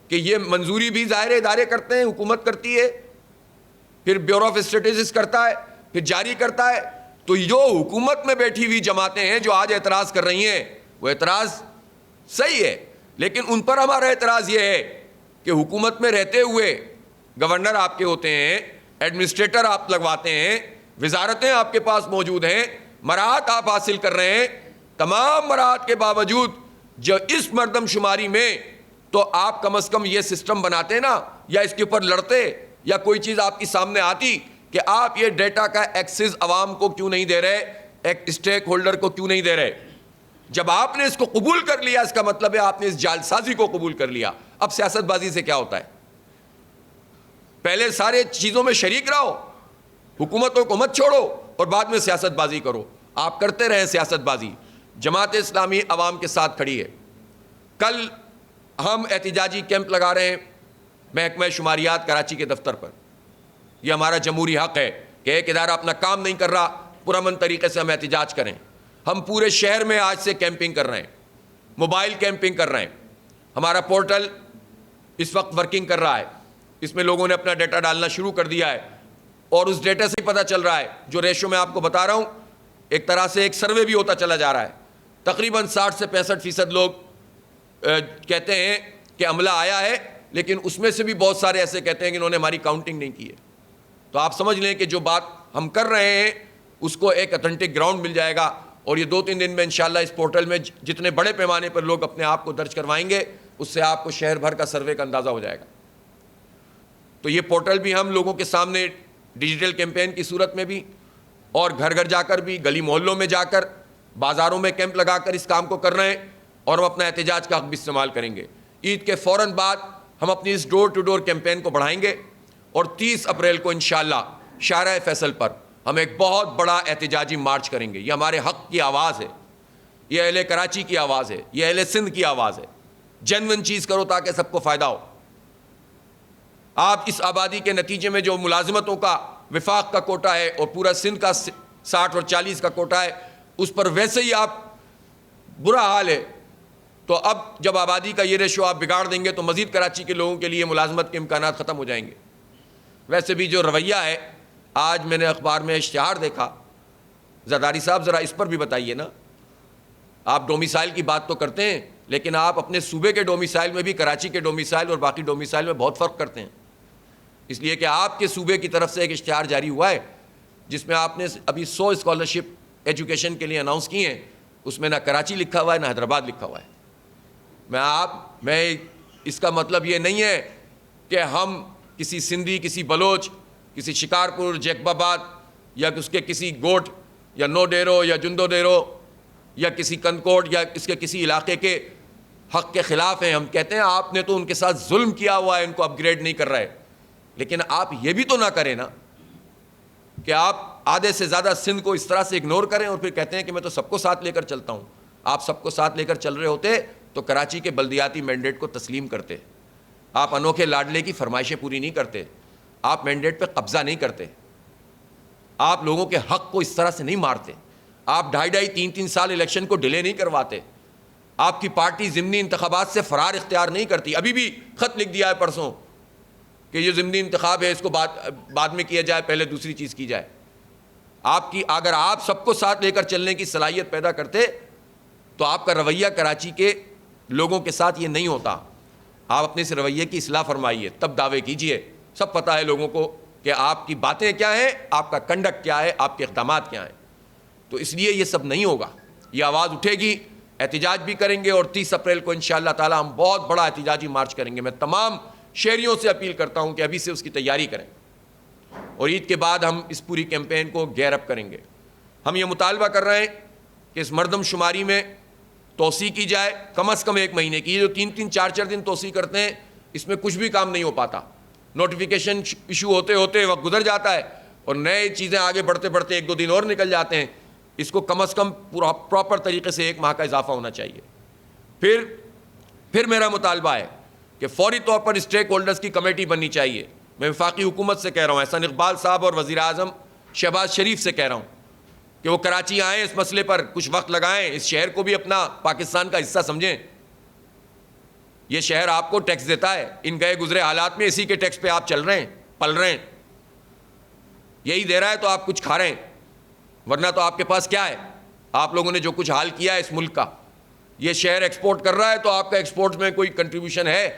کہ یہ منظوری بھی ظاہر ادارے کرتے ہیں, حکومت کرتی ہے, پھر بیورو آف اسٹیٹسٹکس کرتا ہے, پھر جاری کرتا ہے. تو جو حکومت میں بیٹھی ہوئی جماعتیں ہیں جو آج اعتراض کر رہی ہیں, وہ اعتراض صحیح ہے, لیکن ان پر ہمارا اعتراض یہ ہے کہ حکومت میں رہتے ہوئے گورنر آپ کے ہوتے ہیں, ایڈمنسٹریٹر آپ لگواتے ہیں, وزارتیں آپ کے پاس موجود ہیں, مراعات آپ حاصل کر رہے ہیں. تمام مراعات کے باوجود جو اس مردم شماری میں تو آپ کم از کم یہ سسٹم بناتے نا, یا اس کے اوپر لڑتے, یا کوئی چیز آپ کی سامنے آتی کہ آپ یہ ڈیٹا کا ایکسس عوام کو کیوں نہیں دے رہے, ایک اسٹیک ہولڈر کو کیوں نہیں دے رہے. جب آپ نے اس کو قبول کر لیا, اس کا مطلب ہے آپ نے اس جعل سازی کو قبول کر لیا. اب سیاست بازی سے کیا ہوتا ہے؟ پہلے سارے چیزوں میں شریک رہو, حکومتوں کو مت چھوڑو, اور بعد میں سیاست بازی کرو. آپ کرتے رہیں سیاست بازی. جماعت اسلامی عوام کے ساتھ کھڑی ہے. کل ہم احتجاجی کیمپ لگا رہے ہیں محکمہ شماریات کراچی کے دفتر پر. یہ ہمارا جمہوری حق ہے کہ ایک ادارہ اپنا کام نہیں کر رہا, پرامن طریقے سے ہم احتجاج کریں. ہم پورے شہر میں آج سے کیمپنگ کر رہے ہیں, موبائل کیمپنگ کر رہے ہیں. ہمارا پورٹل اس وقت ورکنگ کر رہا ہے, اس میں لوگوں نے اپنا ڈیٹا ڈالنا شروع کر دیا ہے, اور اس ڈیٹا سے ہی پتہ چل رہا ہے, جو ریشو میں آپ کو بتا رہا ہوں, ایک طرح سے ایک سروے بھی ہوتا چلا جا رہا ہے. تقریباً 60 سے 65% لوگ کہتے ہیں کہ عملہ آیا ہے, لیکن اس میں سے بھی بہت سارے ایسے کہتے ہیں کہ انہوں نے ہماری کاؤنٹنگ نہیں کی ہے. تو آپ سمجھ لیں کہ جو بات ہم کر رہے ہیں اس کو ایک اتھینٹک گراؤنڈ مل جائے گا, اور یہ 2-3 دن میں انشاءاللہ اس پورٹل میں جتنے بڑے پیمانے پر لوگ اپنے آپ کو درج کروائیں گے, اس سے آپ کو شہر بھر کا سروے کا اندازہ ہو جائے گا. تو یہ پورٹل بھی ہم لوگوں کے سامنے ڈیجیٹل کیمپین کی صورت میں بھی, اور گھر گھر جا کر بھی, گلی محلوں میں جا کر, بازاروں میں کیمپ لگا کر اس کام کو کر رہے ہیں, اور ہم اپنا احتجاج کا حق بھی استعمال کریں گے. عید کے فوراً بعد ہم اپنی اس ڈور ٹو ڈور کیمپین کو بڑھائیں گے, اور 30 اپریل کو انشاءاللہ شارع فیصل پر ہم ایک بہت بڑا احتجاجی مارچ کریں گے. یہ ہمارے حق کی آواز ہے, یہ اہل کراچی کی آواز ہے, یہ اہل سندھ کی آواز ہے. جینوئن چیز کرو تاکہ سب کو فائدہ ہو. آپ اس آبادی کے نتیجے میں جو ملازمتوں کا وفاق کا کوٹا ہے اور پورا سندھ کا 60 اور 40 کا کوٹا ہے, اس پر ویسے ہی آپ برا حال ہے. تو اب جب آبادی کا یہ ریشو آپ بگاڑ دیں گے تو مزید کراچی کے لوگوں کے لیے ملازمت کے امکانات ختم ہو جائیں گے. ویسے بھی جو رویہ ہے, آج میں نے اخبار میں اشتہار دیکھا, زرداری صاحب ذرا اس پر بھی بتائیے نا. آپ ڈومیسائل کی بات تو کرتے ہیں, لیکن آپ اپنے صوبے کے ڈومیسائل میں بھی کراچی کے ڈومیسائل اور باقی ڈومیسائل میں بہت فرق کرتے ہیں. اس لیے کہ آپ کے صوبے کی طرف سے ایک اشتہار جاری ہوا ہے جس میں آپ نے ابھی 100 اسکالرشپ ایجوکیشن کے لیے اناؤنس کی ہیں, اس میں نہ کراچی لکھا ہوا ہے نہ حیدرآباد لکھا ہوا ہے. میں اس کا مطلب یہ نہیں ہے کہ ہم کسی سندھی, کسی بلوچ, کسی شکارپور, جیکب آباد یا اس کے کسی گوٹ یا نو ڈیرو یا جندو ڈیرو یا کسی کنکوٹ یا اس کے کسی علاقے کے حق کے خلاف ہیں. ہم کہتے ہیں آپ نے تو ان کے ساتھ ظلم کیا ہوا ہے, ان کو اپ گریڈ نہیں کر رہے, لیکن آپ یہ بھی تو نہ کریں نا کہ آپ آدھے سے زیادہ سندھ کو اس طرح سے اگنور کریں اور پھر کہتے ہیں کہ میں تو سب کو ساتھ لے کر چلتا ہوں. آپ سب کو ساتھ لے کر چل رہے ہوتے تو کراچی کے بلدیاتی مینڈیٹ کو تسلیم کرتے. آپ انوکھے لاڈلے کی فرمائشیں پوری نہیں کرتے, آپ مینڈیٹ پہ قبضہ نہیں کرتے, آپ لوگوں کے حق کو اس طرح سے نہیں مارتے, آپ 2.5-3 سال الیکشن کو ڈیلے نہیں کرواتے, آپ کی پارٹی ضمنی انتخابات سے فرار اختیار نہیں کرتی. ابھی بھی خط لکھ دیا ہے پرسوں کہ یہ ضمنی انتخاب ہے, اس کو بعد میں کیا جائے, پہلے دوسری چیز کی جائے. آپ کی اگر آپ سب کو ساتھ لے کر چلنے کی صلاحیت پیدا کرتے تو آپ کا رویہ کراچی کے لوگوں کے ساتھ یہ نہیں ہوتا. آپ اپنے اس رویے کی اصلاح فرمائیے, تب دعوے کیجئے. سب پتہ ہے لوگوں کو کہ آپ کی باتیں کیا ہیں, آپ کا کنڈکٹ کیا ہے, آپ کے اقدامات کیا ہیں. تو اس لیے یہ سب نہیں ہوگا. یہ آواز اٹھے گی, احتجاج بھی کریں گے, اور 30 اپریل کو انشاءاللہ تعالی ہم بہت بڑا احتجاجی مارچ کریں گے. میں تمام شہریوں سے اپیل کرتا ہوں کہ ابھی سے اس کی تیاری کریں, اور عید کے بعد ہم اس پوری کیمپین کو گیئر اپ کریں گے. ہم یہ مطالبہ کر رہے ہیں کہ اس مردم شماری میں توسیع کی جائے, کم از کم 1 مہینے کی. یہ جو 3-3 4-4 دن توسیع کرتے ہیں, اس میں کچھ بھی کام نہیں ہو پاتا. نوٹیفیکیشن ایشو ہوتے ہوتے وقت گزر جاتا ہے اور نئے چیزیں آگے بڑھتے بڑھتے 1-2 دن اور نکل جاتے ہیں. اس کو کم از کم پراپر طریقے سے 1 ماہ کا اضافہ ہونا چاہیے. پھر میرا مطالبہ ہے کہ فوری طور پر اسٹیک ہولڈرز کی کمیٹی بننی چاہیے. میں وفاقی حکومت سے کہہ رہا ہوں, احسن اقبال صاحب اور وزیر اعظم شہباز شریف سے کہہ رہا ہوں کہ وہ کراچی آئیں, اس مسئلے پر کچھ وقت لگائیں, اس شہر کو بھی اپنا پاکستان کا حصہ سمجھیں. یہ شہر آپ کو ٹیکس دیتا ہے, ان گئے گزرے حالات میں اسی کے ٹیکس پہ آپ چل رہے ہیں, پل رہے ہیں. یہی دے رہا ہے تو آپ کچھ کھا رہے ہیں, ورنہ تو آپ کے پاس کیا ہے؟ آپ لوگوں نے جو کچھ حال کیا ہے اس ملک کا, یہ شہر ایکسپورٹ کر رہا ہے تو آپ کا ایکسپورٹ میں کوئی کنٹریبیوشن ہے؟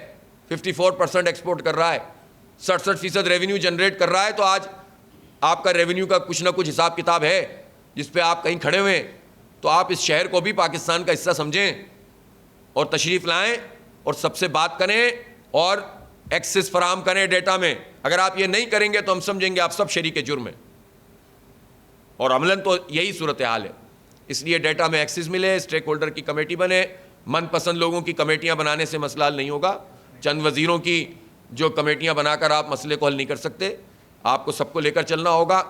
54% ایکسپورٹ کر رہا ہے, 67% ریونیو جنریٹ کر رہا ہے. تو آج آپ کا ریونیو کا کچھ نہ کچھ حساب کتاب ہے جس پہ آپ کہیں کھڑے ہوئے ہیں. تو آپ اس شہر کو بھی پاکستان کا حصہ سمجھیں اور تشریف لائیں اور سب سے بات کریں اور ایکسس فراہم کریں ڈیٹا میں. اگر آپ یہ نہیں کریں گے تو ہم سمجھیں گے آپ سب شریک جرم ہیں, اور عملاً تو یہی صورتحال ہے. اس لیے ڈیٹا میں ایکسس ملے, اسٹیک ہولڈر کی کمیٹی بنے. من پسند لوگوں کی کمیٹیاں بنانے سے مسئلہ حل نہیں ہوگا. چند وزیروں کی جو کمیٹیاں بنا کر آپ مسئلے کو حل نہیں کر سکتے. آپ کو سب کو لے کر چلنا ہوگا.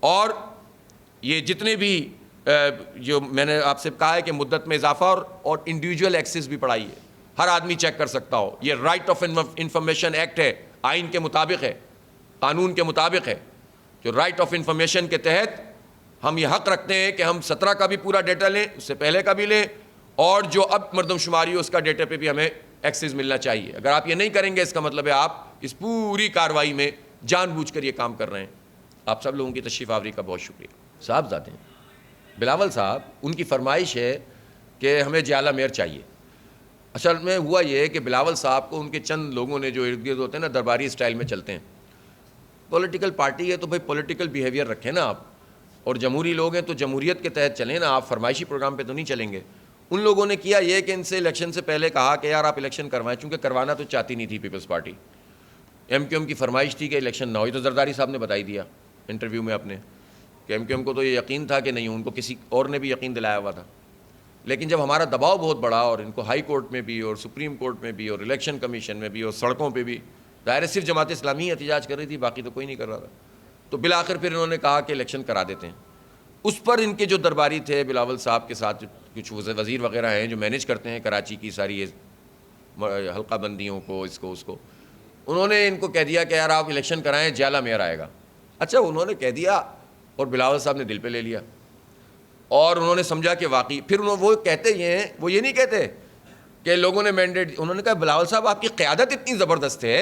اور یہ جتنے بھی جو میں نے آپ سے کہا ہے کہ مدت میں اضافہ اور انڈیویجول ایکسس بھی پڑھائیے, ہر آدمی چیک کر سکتا ہو. یہ رائٹ آف انفارمیشن ایکٹ ہے, آئین کے مطابق ہے, قانون کے مطابق ہے. جو رائٹ آف انفارمیشن کے تحت ہم یہ حق رکھتے ہیں کہ ہم 17 کا بھی پورا ڈیٹا لیں, اس سے پہلے کا بھی لیں, اور جو اب مردم شماری ہو اس کا ڈیٹا پہ بھی ہمیں ایکسس ملنا چاہیے. اگر آپ یہ نہیں کریں گے اس کا مطلب ہے آپ اس پوری کارروائی میں جان بوجھ کر یہ کام کر رہے ہیں. آپ سب لوگوں کی تشریف آوری کا بہت شکریہ. صاحبزادے بلاول صاحب, ان کی فرمائش ہے کہ ہمیں جیالہ میئر چاہیے. اصل میں ہوا یہ ہے کہ بلاول صاحب کو ان کے چند لوگوں نے جو ارد گرد ہوتے ہیں نا, درباری اسٹائل میں چلتے ہیں. پولیٹیکل پارٹی ہے تو بھائی پولیٹیکل بیہیویئر رکھیں نا آپ, اور جمہوری لوگ ہیں تو جمہوریت کے تحت چلیں نا. آپ فرمائشی پروگرام پہ تو نہیں چلیں گے. ان لوگوں نے کیا یہ کہ ان سے الیکشن سے پہلے کہا کہ یار آپ الیکشن کروائیں, چونکہ کروانا تو چاہتی نہیں تھی Peoples Party. M Q M کی فرمائش تھی کہ الیکشن نہ ہوئی, تو زرداری صاحب نے بتائی دیا انٹرویو میں اپنے کہ ایم کیو ایم کو تو یہ یقین تھا کہ نہیں, ان کو کسی اور نے بھی یقین دلایا ہوا تھا. لیکن جب ہمارا دباؤ بہت بڑا اور ان کو ہائی کورٹ میں بھی اور سپریم کورٹ میں بھی اور الیکشن کمیشن میں بھی اور سڑکوں پہ بھی, ظاہر ہے صرف جماعت اسلامی ہی احتجاج کر رہی تھی, باقی تو کوئی نہیں کر رہا تھا. تو بالآخر پھر انہوں نے کہا کہ الیکشن کرا دیتے ہیں. اس پر ان کے جو درباری تھے بلاول صاحب کے ساتھ کچھ وزیر وغیرہ ہیں جو مینیج کرتے ہیں کراچی کی ساری حلقہ بندیوں کو, اس کو اس کو, انہوں نے ان کو کہہ دیا کہ یار آپ الیکشن کرائیں, جیالہ میئر آئے گا. اچھا انہوں نے کہہ دیا اور بلاول صاحب نے دل پہ لے لیا. اور انہوں نے سمجھا کہ واقعی پھر وہ کہتے ہیں، وہ یہ نہیں کہتے کہ لوگوں نے مینڈیٹ، انہوں نے کہا بلاول صاحب آپ کی قیادت اتنی زبردست ہے،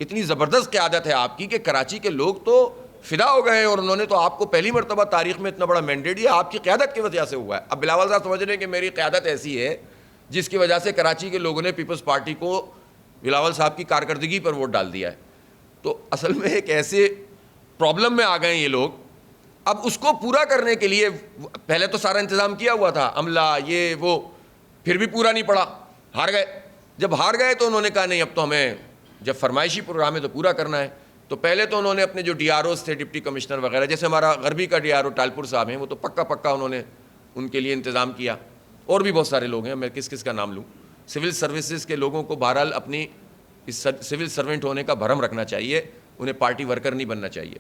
اتنی زبردست قیادت ہے آپ کی کہ کراچی کے لوگ تو فدا ہو گئے ہیں، اور انہوں نے تو آپ کو پہلی مرتبہ تاریخ میں اتنا بڑا مینڈیٹ دیا، آپ کی قیادت کی وجہ سے ہوا ہے۔ اب بلاول صاحب سمجھ رہے ہیں کہ میری قیادت ایسی ہے جس کی وجہ سے کراچی کے لوگوں نے پیپلز پارٹی کو بلاول صاحب کی کارکردگی پر ووٹ ڈال دیا ہے۔ تو اصل میں ایک ایسے پرابلم میں آ گئے ہیں یہ لوگ۔ اب اس کو پورا کرنے کے لیے پہلے تو سارا انتظام کیا ہوا تھا، عملہ یہ وہ، پھر بھی پورا نہیں پڑا، ہار گئے۔ جب ہار گئے تو انہوں نے کہا نہیں اب تو ہمیں، جب فرمائشی پروگرام ہے تو پورا کرنا ہے۔ تو پہلے تو انہوں نے اپنے جو ڈی آر اوز تھے، ڈپٹی کمشنر وغیرہ، جیسے ہمارا غربی کا ڈی آر او ٹالپور صاحب ہیں، وہ تو پکا انہوں نے ان کے لیے انتظام کیا، اور بھی بہت سارے لوگ ہیں، میں کس کا نام لوں۔ سول سروسز کے لوگوں کو بہرحال اپنی اس سول سرونٹ ہونے کا بھرم رکھنا چاہیے، انہیں پارٹی ورکر نہیں بننا چاہیے۔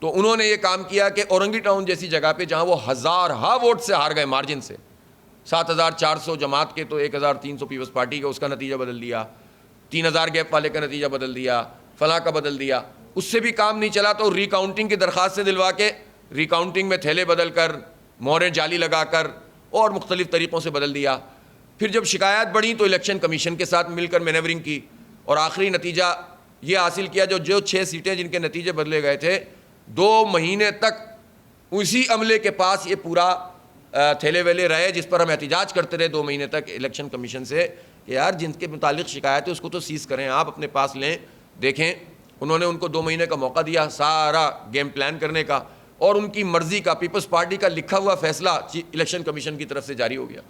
تو انہوں نے یہ کام کیا کہ اورنگی ٹاؤن جیسی جگہ پہ جہاں وہ ہزارہا ووٹ سے ہار گئے مارجن سے، 7400 جماعت کے تو 1300 پیپلز پارٹی کا، اس کا نتیجہ بدل دیا، 3000 گیپ والے کا نتیجہ بدل دیا، فلاں کا بدل دیا۔ اس سے بھی کام نہیں چلا تو ری کاؤنٹنگ کی درخواست سے دلوا کے ری کاؤنٹنگ میں تھیلے بدل کر، مہریں جعلی لگا کر، اور مختلف طریقوں سے بدل دیا۔ پھر جب شکایات بڑھیں تو الیکشن کمیشن کے ساتھ مل کر مینیورنگ کی، اور آخری نتیجہ یہ حاصل کیا جو 6 سیٹیں جن کے نتیجے بدلے گئے تھے، 2 مہینے تک اسی عملے کے پاس یہ پورا تھیلے ویلے رہے، جس پر ہم احتجاج کرتے رہے 2 مہینے تک الیکشن کمیشن سے کہ یار جن کے متعلق شکایت ہے اس کو تو سیز کریں، آپ اپنے پاس لیں دیکھیں۔ انہوں نے ان کو 2 مہینے کا موقع دیا سارا گیم پلان کرنے کا، اور ان کی مرضی کا پیپلز پارٹی کا لکھا ہوا فیصلہ الیکشن کمیشن کی طرف سے جاری ہو گیا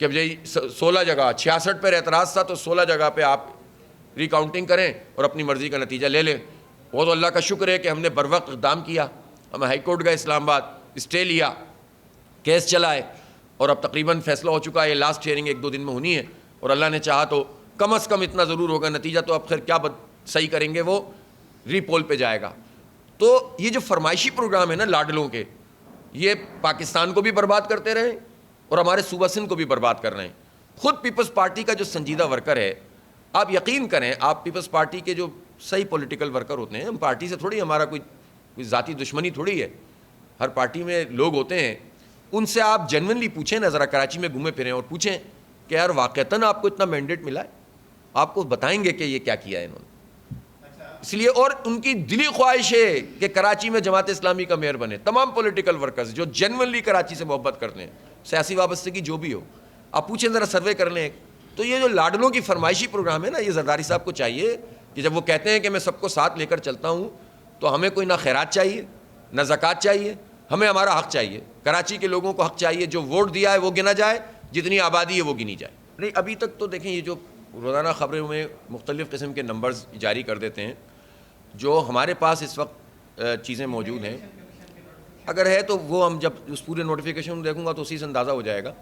کہ اب یہ 16 جگہ 66 پر اعتراض تھا تو 16 جگہ پہ آپ ری کاؤنٹنگ کریں اور اپنی مرضی کا نتیجہ لے لیں۔ وہ تو اللہ کا شکر ہے کہ ہم نے بر وقت اقدام کیا، ہم ہائی کورٹ گئے اسلام آباد، اسٹے لیا، کیس چلائے، اور اب تقریباً فیصلہ ہو چکا ہے۔ لاسٹ ہیئرنگ 1-2 دن میں ہونی ہے، اور اللہ نے چاہا تو کم از کم اتنا ضرور ہوگا نتیجہ تو اب خیر کیا صحیح کریں گے، وہ ری پول پہ جائے گا۔ تو یہ جو فرمائشی پروگرام ہے نا لاڈلوں کے، یہ پاکستان کو بھی برباد کرتے رہے اور ہمارے صوبہ سندھ کو بھی برباد کر رہے ہیں۔ خود پیپلز پارٹی کا جو سنجیدہ ورکر ہے، آپ یقین کریں، آپ پیپلز پارٹی کے جو صحیح پولیٹیکل ورکر ہوتے ہیں، ہم پارٹی سے تھوڑی، ہمارا کوئی ذاتی دشمنی تھوڑی ہے، ہر پارٹی میں لوگ ہوتے ہیں، ان سے آپ جنونلی پوچھیں نا، ذرا کراچی میں گھومے پھریں اور پوچھیں کہ یار واقعتاً آپ کو اتنا مینڈیٹ ملا ہے، آپ کو بتائیں گے کہ یہ کیا کیا ہے انہوں نے۔ اس لیے، اور ان کی دلی خواہش ہے کہ کراچی میں جماعت اسلامی کا میئر بنے۔ تمام پولیٹیکل ورکرز جو جنونلی کراچی سے محبت کرتے ہیں، سیاسی وابستگی جو بھی ہو، آپ پوچھیں ذرا، سروے کر لیں۔ تو یہ جو لاڈلوں کی فرمائشی پروگرام ہے نا، یہ زرداری صاحب کو چاہیے کہ جب وہ کہتے ہیں کہ میں سب کو ساتھ لے کر چلتا ہوں، تو ہمیں کوئی نہ خیرات چاہیے نہ زکوٰۃ چاہیے، ہمیں ہمارا حق چاہیے۔ کراچی کے لوگوں کو حق چاہیے، جو ووٹ دیا ہے وہ گنا جائے، جتنی آبادی ہے وہ گنی جائے۔ نہیں، ابھی تک تو دیکھیں، یہ جو روزانہ خبروں میں مختلف قسم کے نمبرز جاری کر دیتے ہیں، جو ہمارے پاس اس وقت چیزیں موجود ہیں، اگر ہے تو وہ ہم جب اس پورے نوٹیفیکیشن دیکھوں گا تو اسی سے اندازہ ہو جائے گا۔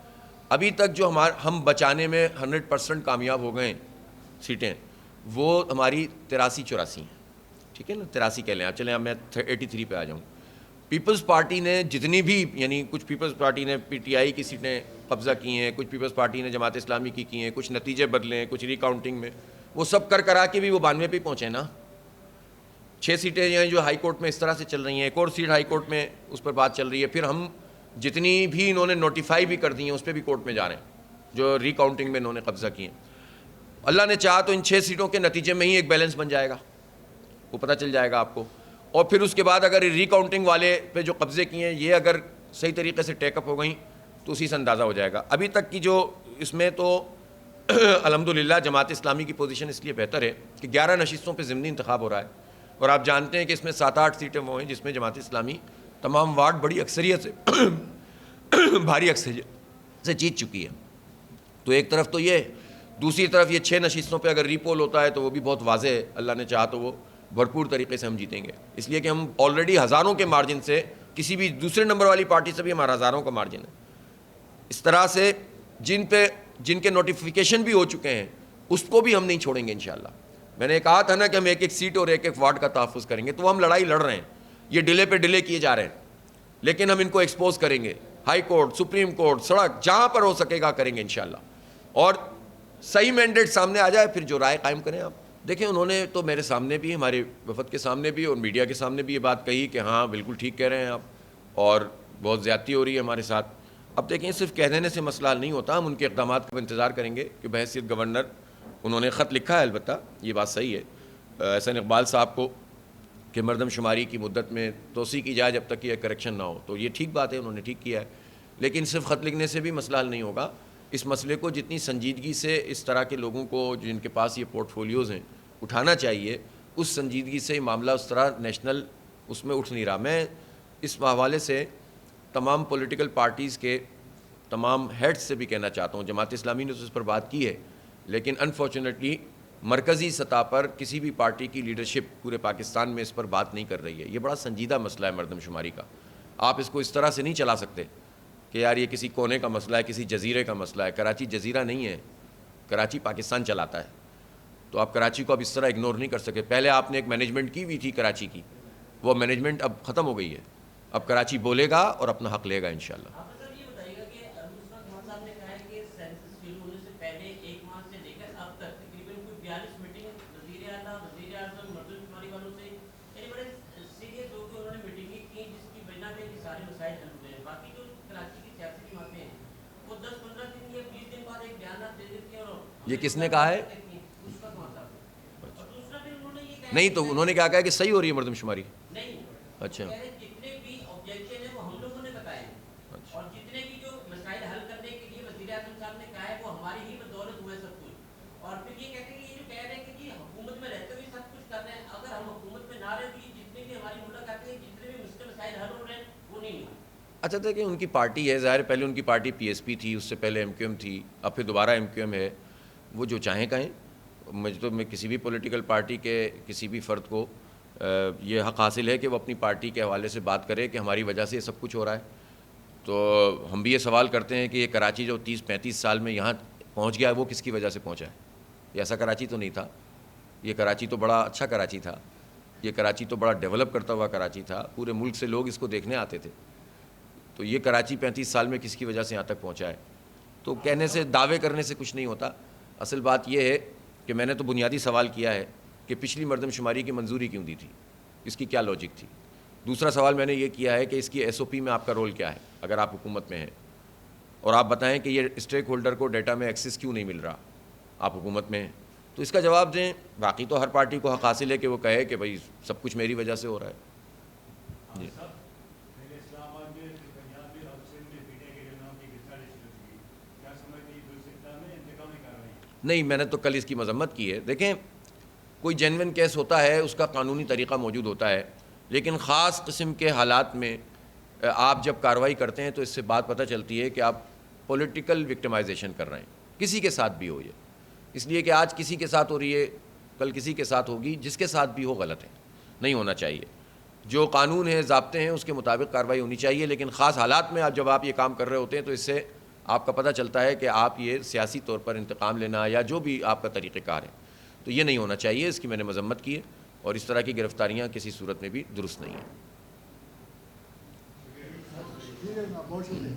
ابھی تک جو ہم بچانے میں 100% کامیاب ہو گئے سیٹیں، وہ ہماری 83-84 ہیں، ٹھیک ہے نا، 83 کہہ لیں آپ، چلیں اب میں 83 پہ آ جاؤں۔ پیپلز پارٹی نے جتنی بھی، یعنی کچھ پیپلز پارٹی نے پی ٹی آئی کی سیٹیں قبضہ کی ہیں، کچھ پیپلز پارٹی نے جماعت اسلامی کی ہیں، کچھ نتیجے بدلے ہیں، کچھ ری کاؤنٹنگ میں، وہ سب کرا کے بھی وہ 92 پہ پہنچے نا۔ 6 سیٹیں ہیں جو ہائی کورٹ میں اس طرح سے چل رہی ہیں، ایک اور سیٹ ہائی کورٹ میں اس پر بات چل رہی ہے، پھر ہم جتنی بھی انہوں نے نوٹیفائی بھی کر دی ہیں اس پہ بھی کورٹ میں جا رہے ہیں جو ری کاؤنٹنگ میں انہوں نے قبضہ کی ہیں۔ اللہ نے چاہا تو ان 6 سیٹوں کے نتیجے میں ہی ایک بیلنس بن جائے گا، وہ پتہ چل جائے گا آپ کو، اور پھر اس کے بعد اگر ری کاؤنٹنگ والے پہ جو قبضے کیے ہیں یہ اگر صحیح طریقے سے ٹیک اپ ہو گئیں تو اسی سے اندازہ ہو جائے گا۔ ابھی تک کی جو اس میں تو الحمدللہ جماعت اسلامی کی پوزیشن اس لیے بہتر ہے کہ 11 نشستوں پہ ضمنی انتخاب ہو رہا ہے، اور آپ جانتے ہیں کہ اس میں 7-8 سیٹیں وہ ہیں جس میں جماعت اسلامی تمام وارڈ بڑی اکثریت سے بھاری اکثریت سے جیت چکی ہے۔ تو ایک طرف تو یہ، دوسری طرف یہ 6 نشستوں پہ اگر ری پول ہوتا ہے تو وہ بھی بہت واضح ہے، اللہ نے چاہا تو وہ بھرپور طریقے سے ہم جیتیں گے، اس لیے کہ ہم آلریڈی ہزاروں کے مارجن سے، کسی بھی دوسرے نمبر والی پارٹی سے بھی ہمارا ہزاروں کا مارجن ہے۔ اس طرح سے جن کے نوٹیفیکیشن بھی ہو چکے ہیں اس کو بھی ہم نہیں چھوڑیں گے انشاءاللہ۔ میں نے کہا تھا نا کہ ہم ایک سیٹ اور ایک وارڈ کا تحفظ کریں گے، تو ہم لڑائی لڑ رہے ہیں، یہ ڈیلے پہ ڈیلے کیے جا رہے ہیں، لیکن ہم ان کو ایکسپوز کریں گے، ہائی کورٹ، سپریم کورٹ، سڑک، جہاں پر ہو سکے گا کریں گے انشاءاللہ، اور صحیح مینڈیٹ سامنے آ جائے پھر جو رائے قائم کریں۔ آپ دیکھیں، انہوں نے تو میرے سامنے بھی، ہمارے وفد کے سامنے بھی اور میڈیا کے سامنے بھی یہ بات کہی کہ ہاں بالکل ٹھیک کہہ رہے ہیں آپ، اور بہت زیادتی ہو رہی ہے ہمارے ساتھ. اب دیکھیں صرف کہہ دینے سے مسئلہ حل نہیں ہوتا, ہم ان کے اقدامات کا انتظار کریں گے کہ بحیثیت گورنر انہوں نے خط لکھا ہے, البتہ یہ بات صحیح ہے احسن اقبال صاحب کو کہ مردم شماری کی مدت میں توسیع کی جائے جب تک کہ یہ کریکشن نہ ہو, تو یہ ٹھیک بات ہے, انہوں نے ٹھیک کیا ہے. لیکن صرف خط لکھنے سے بھی مسئلہ حل نہیں ہوگا. اس مسئلے کو جتنی سنجیدگی سے اس طرح کے لوگوں کو جن کے پاس یہ پورٹ فولیوز ہیں اٹھانا چاہیے, اس سنجیدگی سے معاملہ اس طرح نیشنل اس میں اٹھ نہیں رہا. میں اس حوالے سے تمام پولیٹیکل پارٹیز کے تمام ہیڈز سے بھی کہنا چاہتا ہوں, جماعت اسلامی نے تو اس پر بات کی ہے, لیکن انفارچونیٹلی مرکزی سطح پر کسی بھی پارٹی کی لیڈرشپ پورے پاکستان میں اس پر بات نہیں کر رہی ہے. یہ بڑا سنجیدہ مسئلہ ہے مردم شماری کا. آپ اس کو اس طرح سے نہیں چلا سکتے کہ یار یہ کسی کونے کا مسئلہ ہے, کسی جزیرے کا مسئلہ ہے. کراچی جزیرہ نہیں ہے, کراچی پاکستان چلاتا ہے, تو آپ کراچی کو اب اس طرح اگنور نہیں کر سکے. پہلے آپ نے ایک مینجمنٹ کی ہوئی تھی کراچی کی, وہ مینجمنٹ اب ختم ہو گئی ہے. اب کراچی بولے گا اور اپنا حق لے گا انشاءاللہ. یہ کس نے کہا ہے؟ نہیں تو انہوں نے کیا کہا کہ صحیح ہو رہی ہے مردم شماری؟ اچھا جتنے بھی آبجیکشن ہیں وہ ہم لوگوں نے بتائے ہیں, اور جتنے بھی جو مسائل حل کرنے کے لیے وزیر اعظم صاحب نے کہا ہے وہ ہماری ہی بدولت ہوئے سب کچھ. اور پھر یہ کہتے ہیں کہ یہ جو کہہ رہے ہیں کہ جی حکومت میں رہتے ہوئے سب کچھ کر رہے ہیں, اگر ہم حکومت میں نہ رہے تو یہ جتنے بھی ہماری ملاقاتیں ہیں, جتنے بھی مسائل حل ہو رہے ہیں وہ نہیں ہوں. اچھا تھا کہ ان کی پارٹی ہے, ظاہر پہلے ان کی پارٹی پی ایس پی تھی, اس سے پہلے ایم کیو ایم تھی, اب پھر دوبارہ ایم کیو ایم ہے. وہ جو چاہیں کہیں, مجھے تو میں کسی بھی پولیٹیکل پارٹی کے کسی بھی فرد کو یہ حق حاصل ہے کہ وہ اپنی پارٹی کے حوالے سے بات کرے کہ ہماری وجہ سے یہ سب کچھ ہو رہا ہے. تو ہم بھی یہ سوال کرتے ہیں کہ یہ کراچی جو 30-35 سال میں یہاں پہنچ گیا ہے وہ کس کی وجہ سے پہنچا ہے؟ یہ ایسا کراچی تو نہیں تھا. یہ کراچی تو بڑا اچھا کراچی تھا, یہ کراچی تو بڑا ڈیولپ کرتا ہوا کراچی تھا, پورے ملک سے لوگ اس کو دیکھنے آتے تھے. تو یہ کراچی 35 سال میں کس کی وجہ سے یہاں تک پہنچا ہے؟ تو کہنے سے, دعوے کرنے سے کچھ نہیں ہوتا. اصل بات یہ ہے کہ میں نے تو بنیادی سوال کیا ہے کہ پچھلی مردم شماری کی منظوری کیوں دی تھی, اس کی کیا لاجک تھی. دوسرا سوال میں نے یہ کیا ہے کہ اس کی ایس او پی میں آپ کا رول کیا ہے اگر آپ حکومت میں ہیں, اور آپ بتائیں کہ یہ اسٹیک ہولڈر کو ڈیٹا میں ایکسیس کیوں نہیں مل رہا, آپ حکومت میں ہیں تو اس کا جواب دیں. باقی تو ہر پارٹی کو حق حاصل ہے کہ وہ کہے کہ بھائی سب کچھ میری وجہ سے ہو رہا ہے. جی نہیں, میں نے تو کل اس کی مذمت کی ہے. دیکھیں کوئی جینوئن کیس ہوتا ہے, اس کا قانونی طریقہ موجود ہوتا ہے, لیکن خاص قسم کے حالات میں آپ جب کارروائی کرتے ہیں تو اس سے بات پتہ چلتی ہے کہ آپ پولیٹیکل وکٹمائزیشن کر رہے ہیں, کسی کے ساتھ بھی ہو. یہ اس لیے کہ آج کسی کے ساتھ ہو رہی ہے, کل کسی کے ساتھ ہوگی, جس کے ساتھ بھی ہو غلط ہے, نہیں ہونا چاہیے. جو قانون ہے, ضابطے ہیں, اس کے مطابق کارروائی ہونی چاہیے. لیکن خاص حالات میں جب آپ یہ کام کر رہے ہوتے ہیں تو اس سے آپ کا پتہ چلتا ہے کہ آپ یہ سیاسی طور پر انتقام لینا یا جو بھی آپ کا طریقہ کار ہے, تو یہ نہیں ہونا چاہیے. اس کی میں نے مذمت کی ہے, اور اس طرح کی گرفتاریاں کسی صورت میں بھی درست نہیں ہیں.